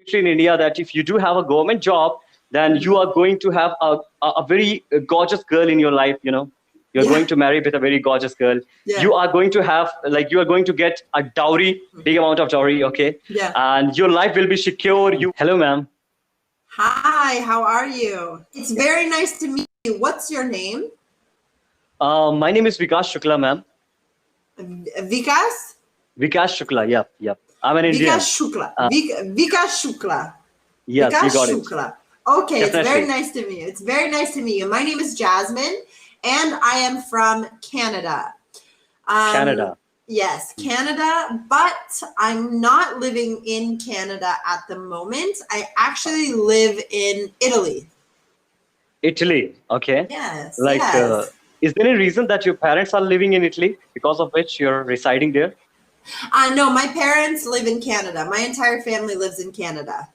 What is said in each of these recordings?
especially in India, that if you do have a government job, then you are going to have a very gorgeous girl in your life. You're Yeah. going to marry with a very gorgeous girl. Yeah. You are going to have, like, you are going to get a dowry, big amount of dowry, okay? Yeah. And your life will be secure. Hello, ma'am. Hi, how are you? It's very nice to meet you. What's your name? My name is Vikas Shukla, ma'am. Vikas? Vikas Shukla, yep. I'm an Indian. Vikas Shukla. Vikas Shukla. Yes, Vikas you got it. Shukla. Okay, Definitely. It's very nice to meet you. It's very nice to meet you. My name is Jasmine, and I am from Canada. Canada. Yes, Canada, but I'm not living in Canada at the moment. I actually live in Italy. Italy, okay. Yes. Like, yes. Is there any reason that your parents are living in Italy because of which you're residing there? No, my parents live in Canada. My entire family lives in Canada.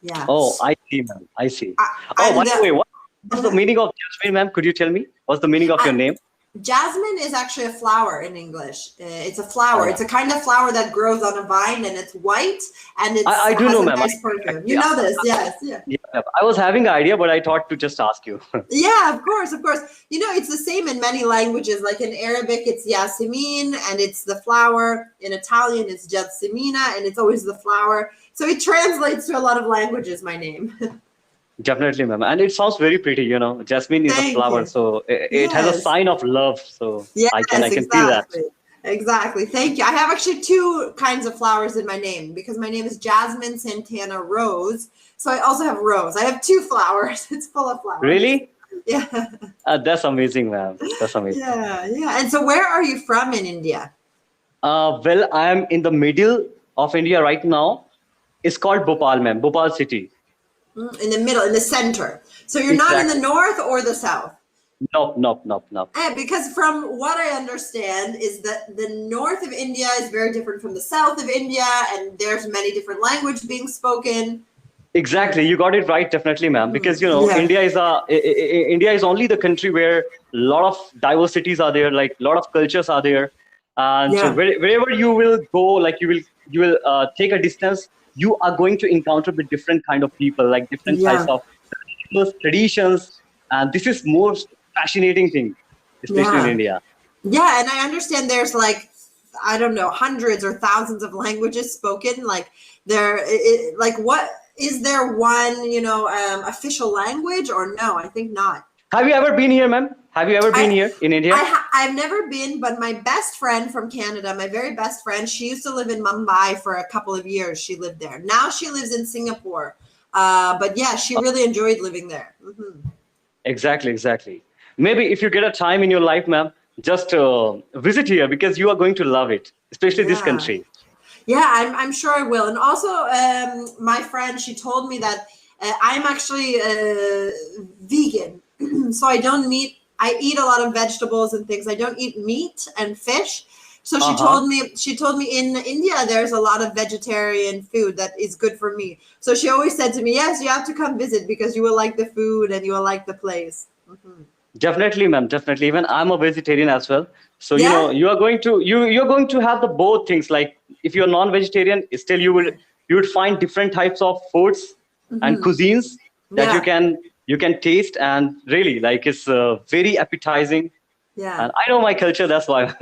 Yeah. Oh, I see, ma'am. I see. I'm By the way, what's the meaning of Jasmine, ma'am? Could you tell me? What's the meaning of your name? Jasmine is actually a flower in English. It's a flower. Oh, yeah. It's a kind of flower that grows on a vine, and it's white, and it I do has know, a ma'am. nice perfume. You know this, yes. Yeah. Yeah, I was having an idea, but I thought to just ask you. Yeah, of course, of course. You know, it's the same in many languages. Like in Arabic, it's Yasemin, and it's the flower. In Italian, it's Jasmina, and it's always the flower. So it translates to a lot of languages, my name. Definitely, ma'am. And it sounds very pretty, Jasmine is a flower, so it has a sign of love. So yes, I can feel that. Exactly. Thank you. I have actually two kinds of flowers in my name because my name is Jasmine Santana Rose. So I also have rose. I have two flowers. It's full of flowers. Really? Yeah. That's amazing, ma'am. That's amazing. Yeah. And so where are you from in India? Well, I am in the middle of India right now. It's called Bhopal, ma'am. Bhopal city. In the middle, in the center. So you're not in the north or the south? Nope. Because from what I understand is that the north of India is very different from the south of India, and there's many different languages being spoken. Exactly, you got it right, definitely, ma'am. Because India is only the country where a lot of diversities are there, like a lot of cultures are there, and so wherever you will go, like you will take a distance, you are going to encounter with different kind of people, like different types of traditions, and this is most fascinating thing, especially in India. Yeah, and I understand there's like, I don't know, hundreds or thousands of languages spoken. Like what is there one, official language or no? I think not. Have you ever been here, ma'am? Have you ever been here in India? I've never been, but my best friend from Canada, my very best friend, she used to live in Mumbai for a couple of years. She lived there. Now she lives in Singapore. But yeah, she really enjoyed living there. Mm-hmm. Exactly. Maybe if you get a time in your life, ma'am, just visit here because you are going to love it, especially this country. Yeah, I'm sure I will. And also, my friend, she told me that I'm actually vegan. So I eat a lot of vegetables and things. I don't eat meat and fish. So she told me in India, there's a lot of vegetarian food that is good for me. So she always said to me, yes, you have to come visit because you will like the food and you will like the place. Mm-hmm. Definitely, ma'am. Definitely. Even I'm a vegetarian as well. So, you're going to have the both things. Like if you're non-vegetarian, still you would find different types of foods and cuisines that you can taste, and really like it's very appetizing. Yeah. And I know my culture, that's why.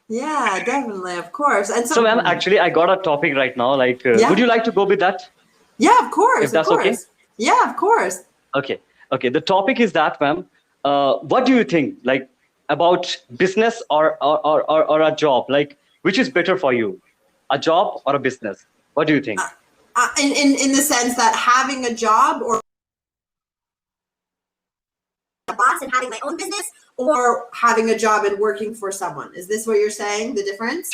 Yeah, definitely, of course. And so ma'am, actually I got a topic right now. Like would you like to go with that? Yeah, of course. If that's okay? Yeah, of course. Okay. The topic is that, ma'am, what do you think, like, about business or a job? Like, which is better for you, a job or a business? What do you think? In the sense that having a job or a boss and having my own business, or having a job and working for someone. Is this what you're saying? The difference?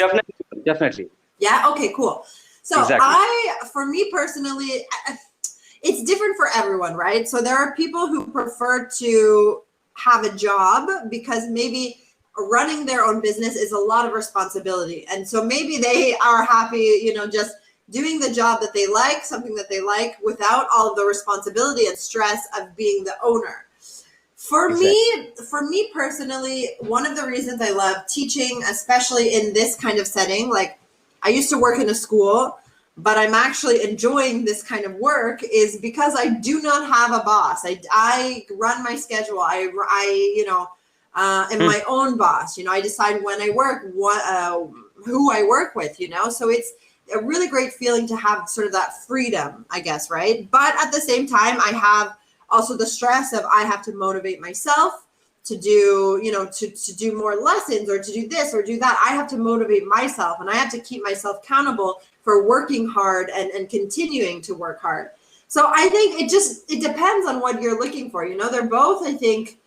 Definitely. Yeah. Okay. Cool. So for me personally, it's different for everyone, right? So there are people who prefer to have a job because maybe running their own business is a lot of responsibility. And so maybe they are happy, just doing the job that they like, something that they like, without all of the responsibility and stress of being the owner. For me personally, one of the reasons I love teaching, especially in this kind of setting, like I used to work in a school, but I'm actually enjoying this kind of work is because I do not have a boss. I run my schedule. I am my own boss. I decide when I work, who I work with, so it's a really great feeling to have sort of that freedom, I guess, right? But at the same time, I have also the stress of I have to motivate myself to do, to do more lessons or to do this or do that. I have to motivate myself, and I have to keep myself accountable for working hard and continuing to work hard. So I think it depends on what you're looking for. They're both, I think,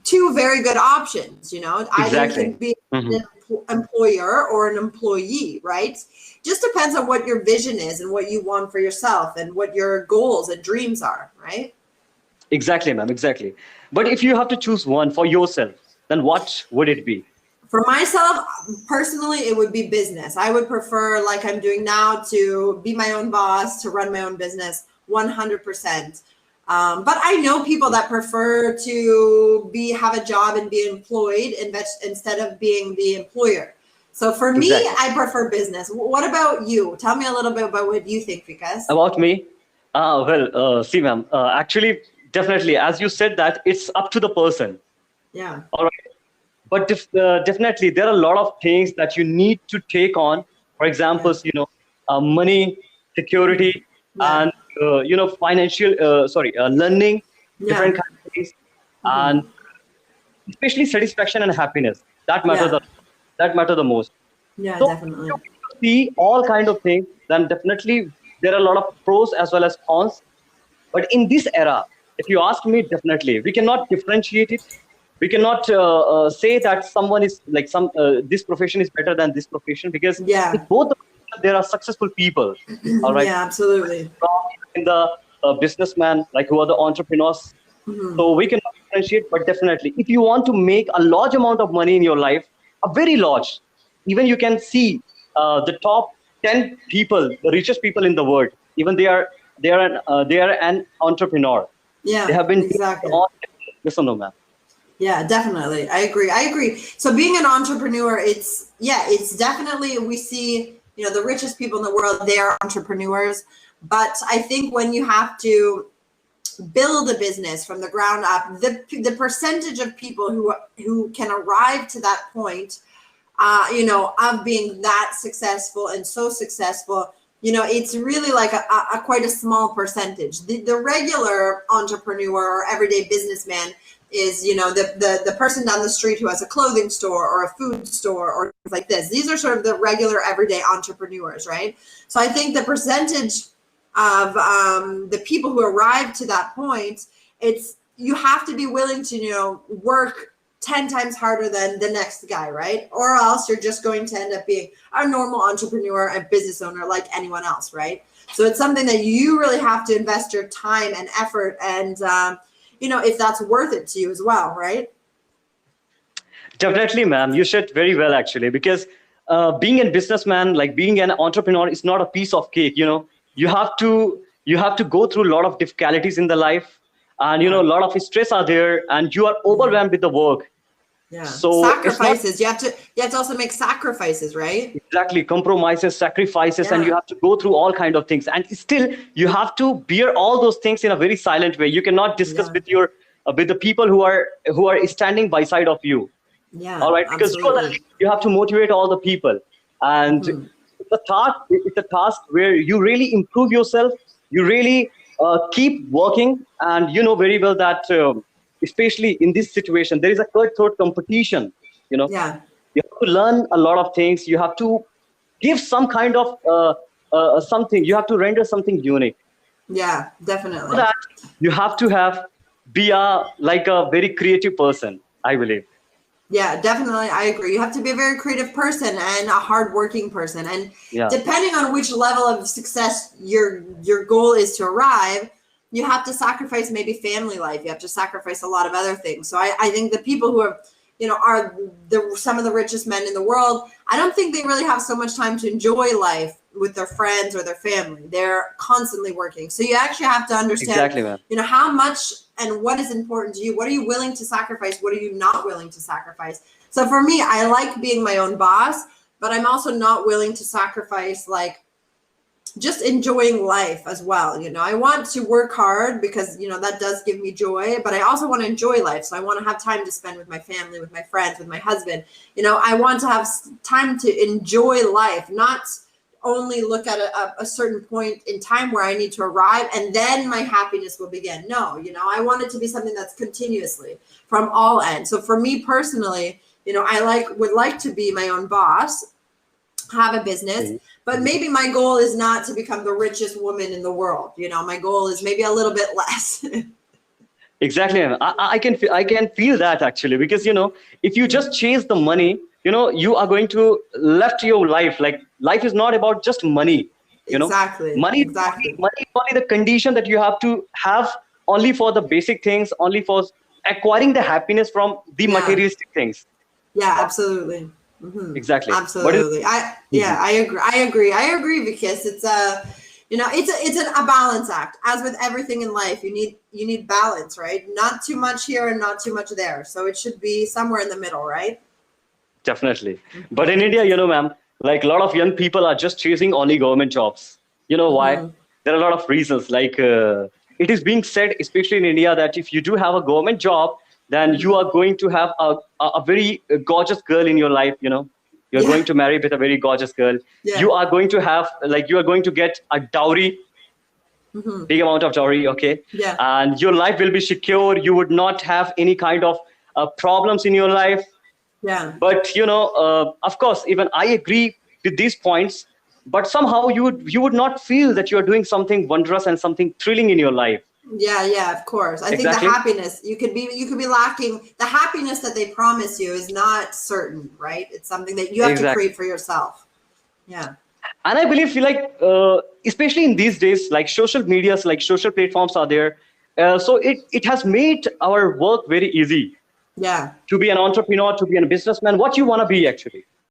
two very good options. Exactly. Either you can be an employer or an employee, right? Just depends on what your vision is and what you want for yourself and what your goals and dreams are, right? Exactly, ma'am, exactly. But if you have to choose one for yourself, then what would it be? For myself, personally, it would be business. I would prefer, like I'm doing now, to be my own boss, to run my own business 100%. But I know people that prefer to have a job and be employed instead of being the employer. So for me, I prefer business. What about you? Tell me a little bit about what you think, Vikas. About me? See, ma'am, actually, definitely, as you said that, it's up to the person. Yeah. All right. But definitely, there are a lot of things that you need to take on. For example, money, security, and financial. Learning different kinds of things, and especially satisfaction and happiness. That matters. That matter the most. Yeah, so definitely. If you see all kind of things, then definitely there are a lot of pros as well as cons. But in this era, if you ask me, definitely we cannot differentiate it. We cannot say that someone is like this profession is better than this profession, because in both there are successful people. All right. Yeah, absolutely. In the businessman, like who are the entrepreneurs. So we cannot differentiate, but definitely, if you want to make a large amount of money in your life, a very large, even you can see the top 10 people, the richest people in the world, even they are an entrepreneur. Yeah, they have been exactly. Yes or no, ma'am? Yeah, definitely. I agree. So being an entrepreneur, it's definitely, we see, the richest people in the world, they are entrepreneurs. But I think when you have to build a business from the ground up, the percentage of people who can arrive to that point, of being that successful and so successful, it's really like a quite a small percentage. The regular entrepreneur or everyday businessman is, the person down the street who has a clothing store or a food store or things like this. These are sort of the regular everyday entrepreneurs, right? So I think the percentage of the people who arrive to that point, you have to be willing to, work 10 times harder than the next guy, right? Or else you're just going to end up being a normal entrepreneur, a business owner like anyone else, right? So it's something that you really have to invest your time and effort and, if that's worth it to you as well, right? Definitely, ma'am. You said very well, actually, because being a businessman, like being an entrepreneur, is not a piece of cake. You have to go through a lot of difficulties in the life, and a lot of stress are there, and you are overwhelmed with the work. Yeah. So sacrifices. You have to also make sacrifices, right? Exactly. Compromises, sacrifices, and you have to go through all kind of things. And still, you have to bear all those things in a very silent way. You cannot discuss with the people who are standing by side of you. Yeah. All right. Because you have to motivate all the people, and it's a task where you really improve yourself. You really keep working, and you know very well that. Especially in this situation, there is a cutthroat competition. You have to learn a lot of things. You have to give some kind of something. You have to render something unique. Yeah, definitely. For that, you have to be a very creative person, I believe. Yeah, definitely. I agree. You have to be a very creative person and a hardworking person. And depending on which level of success your goal is to arrive, you have to sacrifice maybe family life. You have to sacrifice a lot of other things. So I think the people who are some of the richest men in the world, I don't think they really have so much time to enjoy life with their friends or their family. They're constantly working. So you actually have to understand, how much and what is important to you. What are you willing to sacrifice? What are you not willing to sacrifice? So for me, I like being my own boss, but I'm also not willing to sacrifice like just enjoying life as well. You know, I want to work hard because, you know, that does give me joy, but I also want to enjoy life. So I want to have time to spend with my family, with my friends, with my husband. You know, I want to have time to enjoy life, not only look at a certain point in time where I need to arrive and then my happiness will begin. No, you know, I want it to be something that's continuously from all ends. So for me personally, you know, I would like to be my own boss, have a business, but maybe my goal is not to become the richest woman in the world. You know, my goal is maybe a little bit less. Exactly. I can feel that actually, because, you know, if you just chase the money, you know, you are going to left your life. Like life is not about just money, you know, money is only the condition that you have to have only for the basic things, only for acquiring the happiness from the materialistic things. Yeah, absolutely. Mm-hmm. Exactly. Absolutely. I agree because it's you know, it's a balance act. As with everything in life, you need balance, right? Not too much here and not too much there. So it should be somewhere in the middle, right? Definitely. But in India, you know, ma'am, like a lot of young people are just chasing only government jobs. You know why? There are a lot of reasons. Like it is being said, especially in India, that if you do have a government job, then you are going to have a very gorgeous girl in your life. You know, you're going to marry with a very gorgeous girl. You are going to have, like, you are going to get a dowry, big amount of dowry. Okay. And your life will be secure. You would not have any kind of problems in your life. But, you know, of course, even I agree with these points, but somehow you would not feel that you are doing something wondrous and something thrilling in your life. Yeah, of course. I think the happiness you could be lacking. The happiness that they promise you is not certain, right? It's something that you have to create for yourself. Yeah. And I believe, like, especially in these days, like social medias, like social platforms are there. So it has made our work very easy. Yeah. To be an entrepreneur, to be a businessman, what you want to be actually.